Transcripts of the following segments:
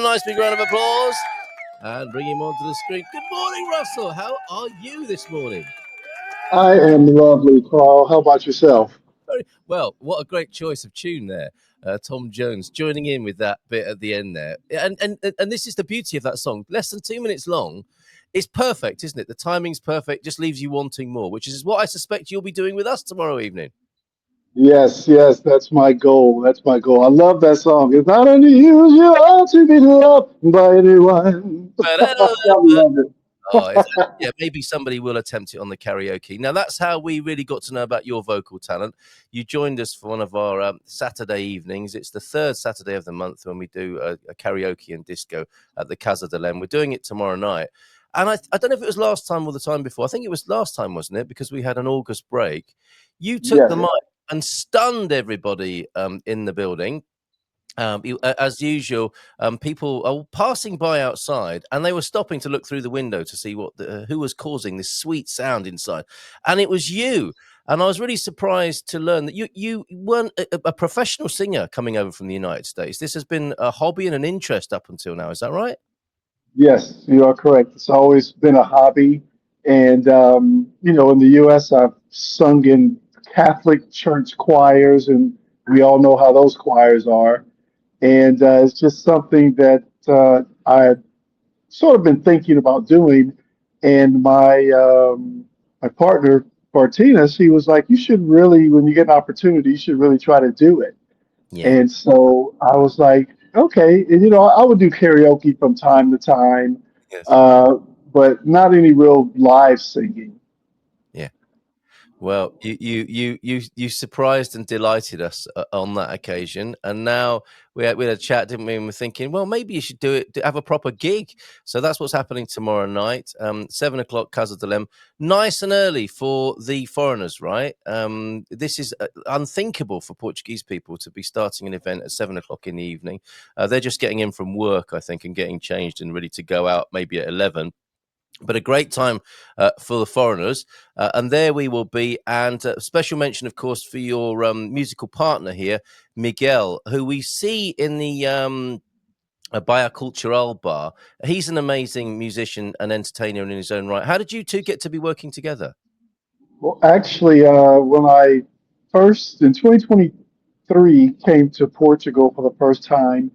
A nice big round of applause and bring him onto the screen. Good morning, Russell. How are you this morning? I am lovely, Carl. How about yourself? Very well. What a great choice of tune there. Tom Jones joining in with that bit at the end there. And this is the beauty of that song. Less than 2 minutes long. It's perfect, isn't it? The timing's perfect, just leaves you wanting more, which is what I suspect you'll be doing with us tomorrow evening. Yes, yes, that's my goal. That's my goal. I love that song. It's not unusual to be loved by anyone. I love it. Oh, yeah, maybe somebody will attempt it on the karaoke. Now, that's how we really got to know about your vocal talent. You joined us for one of our Saturday evenings. It's the third Saturday of the month when we do a karaoke and disco at the Casa de Lem. We're doing it tomorrow night. And I don't know if it was last time or the time before. I think it was last time, wasn't it? Because we had an August break. You took the Yes. mic and stunned everybody in the building. As usual, people are passing by outside, and they were stopping to look through the window to see who was causing this sweet sound inside, and it was you. And I was really surprised to learn that you weren't a professional singer coming over from the United States. This has been a hobby and an interest up until now. Is that right? Yes, you are correct. It's always been a hobby. And, in the U.S., I've sung in Catholic church choirs, and we all know how those choirs are. And it's just something that I sort of been thinking about doing. And my partner, Martina, she was like, you should really, when you get an opportunity, you should really try to do it. Yeah. And so I was like, okay. And, I would do karaoke from time to time, Yes. uh, but not any real live singing. Yeah. Well, you surprised and delighted us on that occasion, and now we had a chat, didn't we? And we're thinking, well, maybe you should have a proper gig. So that's what's happening tomorrow night, 7 o'clock, Casa de Lem, nice and early for the foreigners, right? This is unthinkable for Portuguese people to be starting an event at 7 o'clock in the evening. They're just getting in from work, I think, and getting changed and ready to go out maybe at 11. But a great time for the foreigners. And there we will be. And special mention, of course, for your musical partner here, Miguel, who we see in the Baia Cultural Bar. He's an amazing musician and entertainer in his own right. How did you two get to be working together? Well, actually, when I first in 2023 came to Portugal for the first time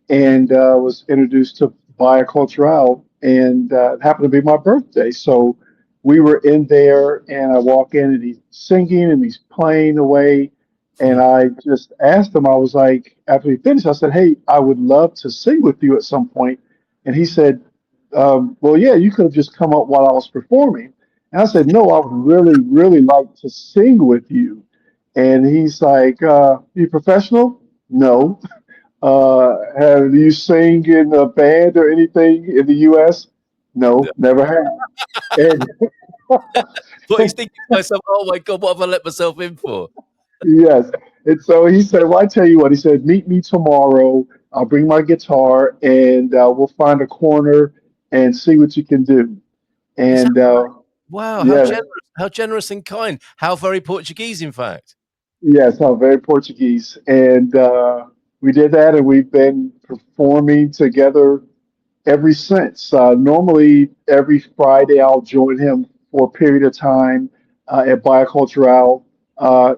and was introduced to Via Cultural, and it happened to be my birthday. So we were in there, and I walk in, and he's singing and he's playing away. And I just asked him, I was like, after he finished, I said, hey, I would love to sing with you at some point. And he said, well, yeah, you could have just come up while I was performing. And I said, no, I would really, really like to sing with you. And he's like, you professional? No. Have you sang in a band or anything in the US? No, never have. And But he's thinking to myself, oh my God, what have I let myself in for? yes. And so he said, well, I tell you what, he said, meet me tomorrow. I'll bring my guitar and we'll find a corner and see what you can do. Is that And wow, yes, how generous and kind. How very Portuguese, in fact. yes, I'm very Portuguese. And we did that, and we've been performing together ever since. Normally, every Friday, I'll join him for a period of time at Bicultural.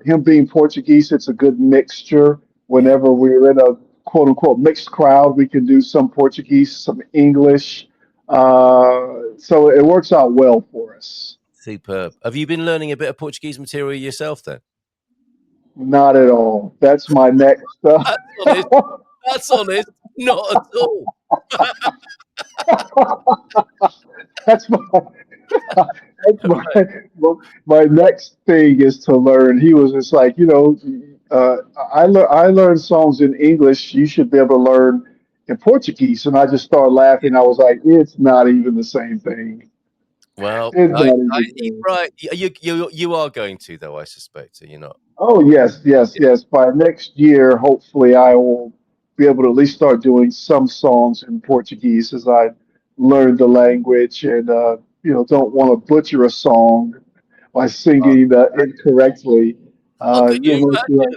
Him being Portuguese, it's a good mixture. Yeah. Whenever we're in a quote unquote mixed crowd, we can do some Portuguese, some English. So it works out well for us. Superb. Have you been learning a bit of Portuguese material yourself then? Not at all. That's my next. That's honest. That's honest. Not at all. That's my that's my well, my next thing is to learn. He was just like, uh, I learned songs in English. You should be able to learn in Portuguese. And I just started laughing. I was like, it's not even the same thing. Well, It's not even the you're same. right. You are going to though. I suspect. Are you not? Oh yes, yes, yes. By next year, hopefully, I will be able to at least start doing some songs in Portuguese as I learn the language and don't want to butcher a song by Oh, singing incorrectly. oh, could you You'll see imagine?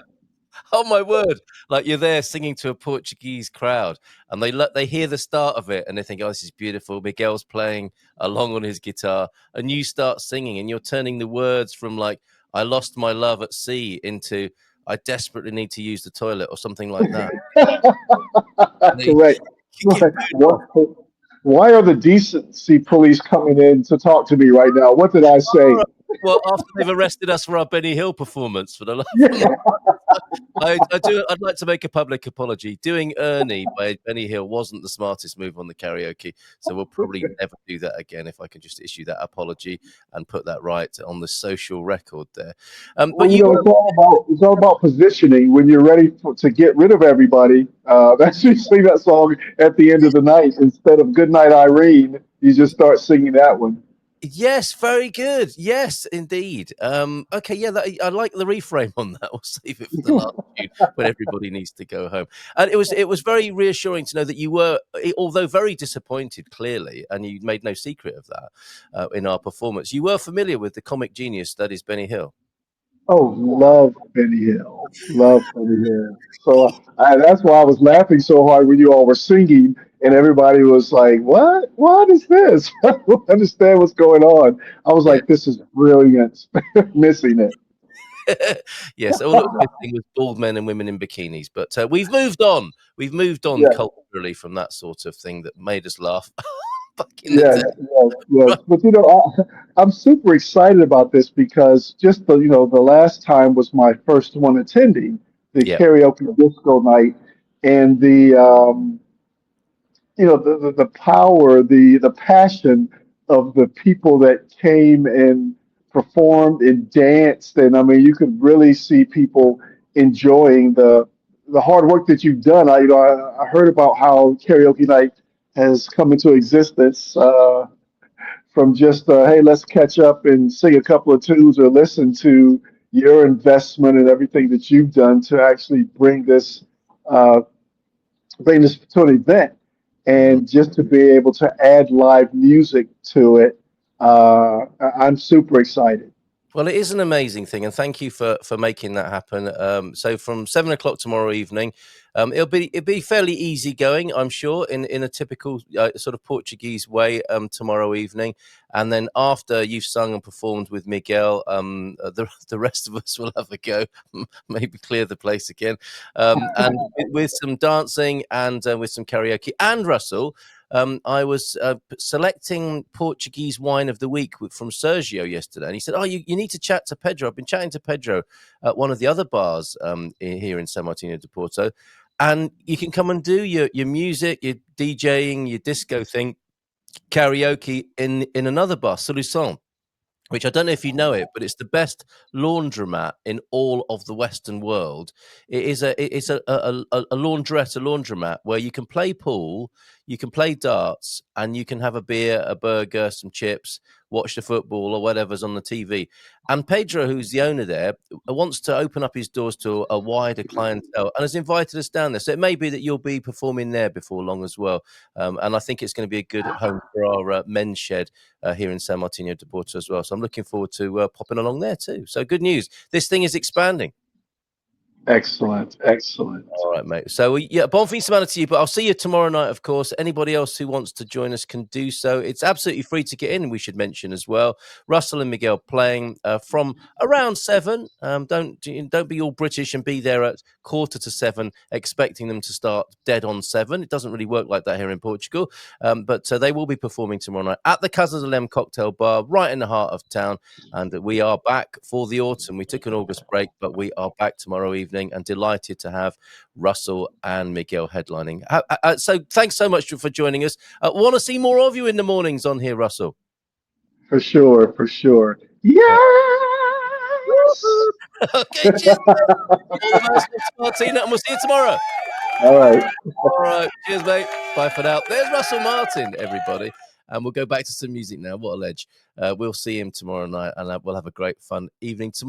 Oh my word! Like you're there singing to a Portuguese crowd, and they hear the start of it, and they think, "Oh, this is beautiful." Miguel's playing along on his guitar, and you start singing, and you're turning the words from like "I lost my love at sea" into "I desperately need to use the toilet" or something like that. And they Correct. get Right. booed off. Why are the decency police coming in to talk to me right now? What did I All say? right. Well, after they've arrested us for our Benny Hill performance for the from Yeah. I'd like to make a public apology. Doing Ernie by Benny Hill wasn't the smartest move on the karaoke, so we'll probably never do that again. If I can just issue that apology and put that right on the social record there. But Well, you were it's all about positioning. When you're ready to get rid of everybody, that's you sing that song at the end of the night instead of "Good Night, Irene." You just start singing that one. yes, very good. Yes, indeed. Okay, yeah, I like the reframe on that. We'll save it for the last tune when everybody needs to go home. And it was very reassuring to know that you were, although very disappointed, clearly, and you made no secret of that in our performance. You were familiar with the comic genius that is Benny Hill. Oh, love Benny Hill. Love Benny Hill. So that's why I was laughing so hard when you all were singing and everybody was like, "What? What is this?" I don't understand what's going on. I was Yeah. like, "This is brilliant." Missing it. Yes, all that was missing was bald men and women in bikinis. But we've moved on. We've moved on Yeah. culturally from that sort of thing that made us laugh back in the Yes, day. yes, yes. Right. But I'm super excited about this because just the last time was my first one attending the Yeah. karaoke disco night, and the power, the passion of the people that came and performed and danced, and I mean, you could really see people enjoying the hard work that you've done. I heard about how karaoke night has come into existence. From just hey, let's catch up and sing a couple of tunes or listen to your investment and everything that you've done to actually uh, bring this to an event, Mhm. and just to be able to add live music to it. I'm super excited. Well, it is an amazing thing, and thank you for making that happen. So from 7 o'clock tomorrow evening, it'll be fairly easy going, I'm sure, in a typical sort of Portuguese way. Tomorrow evening, and then after you've sung and performed with Miguel, the rest of us will have a go, maybe clear the place again, and with some dancing and with some karaoke. And Russell, I was selecting Portuguese wine of the week from Sergio yesterday, and he said, "Oh, you need to chat to Pedro." I've been chatting to Pedro at one of the other bars here in San Martino de Porto, and you can come and do your music, your DJing, your disco thing, karaoke in another bar, Solution, which I don't know if you know it, but it's the best laundromat in all of the Western world. It's a laundrette, a laundromat where you can play pool, you can play darts, and you can have a beer, a burger, some chips, watch the football or whatever's on the TV. And Pedro, who's the owner there, wants to open up his doors to a wider clientele and has invited us down there. So it may be that you'll be performing there before long as well. And I think it's going to be a good home for our men's shed here in San Martino de Porto as well. So I'm looking forward to popping along there too. So good news. This thing is expanding. Excellent, excellent. All right, mate. So, yeah, bon fin semana to you, but I'll see you tomorrow night, of course. Anybody else who wants to join us can do so. It's absolutely free to get in, we should mention as well. Russell and Miguel playing from around 7. Don't be all British and be there at 6:45, expecting them to start dead on 7. It doesn't really work like that here in Portugal. But they will be performing tomorrow night at the Casa de Lem Cocktail Bar, right in the heart of town. And we are back for the autumn. We took an August break, but we are back tomorrow evening and delighted to have Russell and Miguel headlining. So thanks so much for joining us. Want to see more of you in the mornings on here, Russell. For sure, for sure. Uh, Yes. okay, cheers, mate. All the best, Martina, and we'll see you tomorrow. All right. All right, cheers, mate. Bye for now. There's Russell Martin, everybody. And we'll go back to some music now. What a ledge. We'll see him tomorrow night, and we'll have a great fun evening tomorrow.